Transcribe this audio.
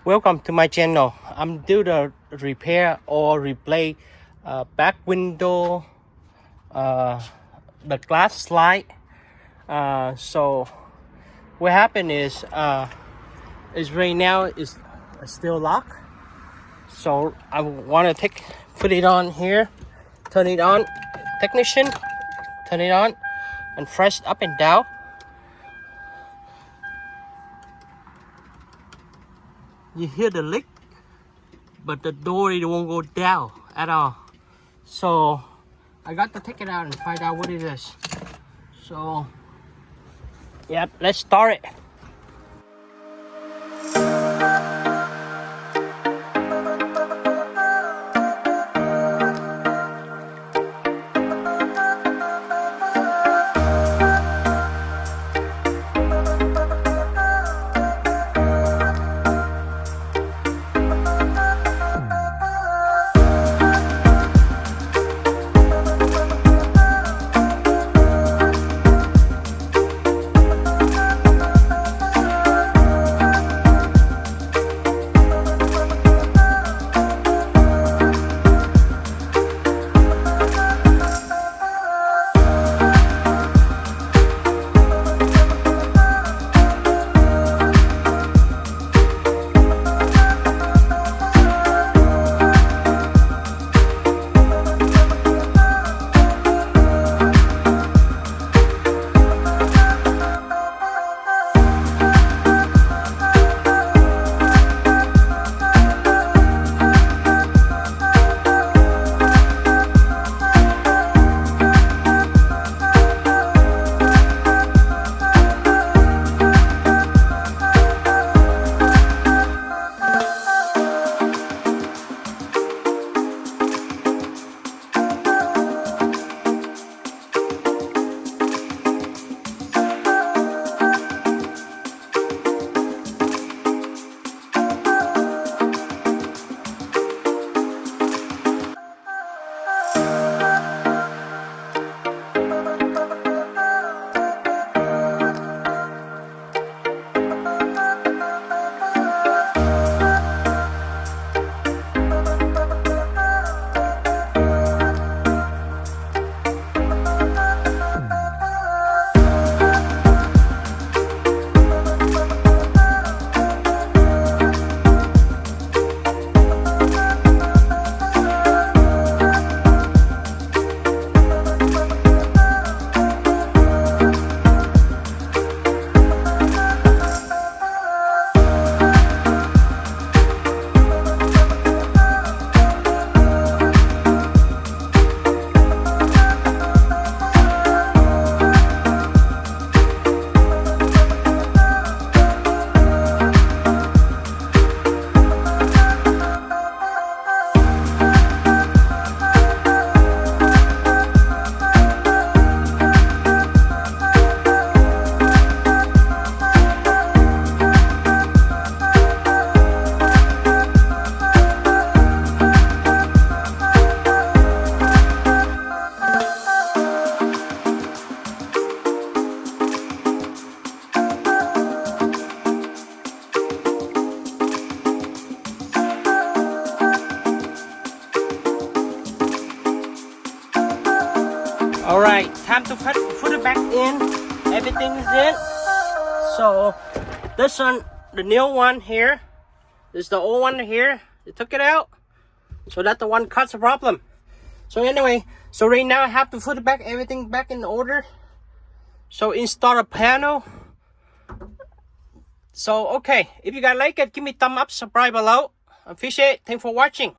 Welcome to my channel. I'm do the repair or replace back window, the glass slide. So what happened is right now is still locked. So I want to put it on here, turn it on, technician, turn it on, and press up and down. You hear the leak, but the door it won't go down at all. So I got to take it out and find out what it is. So yep, let's start it. All right, time to put it back in. Everything is in. So this one, the new one here, this is the old one here. They took it out, so that the one caused the problem. So anyway, so right now I have to put it back, everything back in order. So install a panel. So okay, if you guys like it, give me a thumb up, subscribe below. Appreciate it. Thanks for watching.